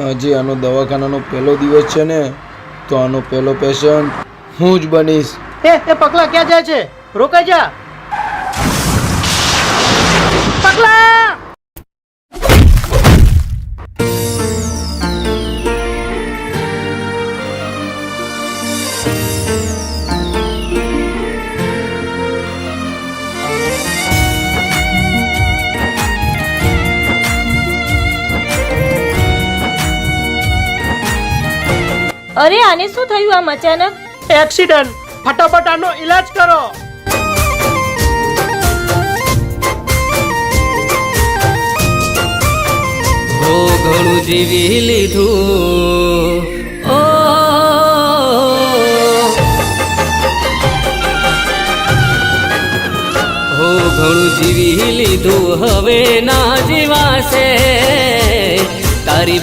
આજે આનો દવાખાનાનો પહેલો દિવસ છે ને, તો આનો પહેલો પેશન્ટ હું જ બનીશ. એ પગલા ક્યાં જાય છે? રોકાઈ જા પગલા. અરે આને શું થયું આમ અચાનક? એક્સિડન્ટ. ફટાફટ આનો ઈલાજ કરો. હો ઘણું જીવી લીધું, ઓ હો ઘણું જીવી લીધું, હવે ના જીવાશે તારી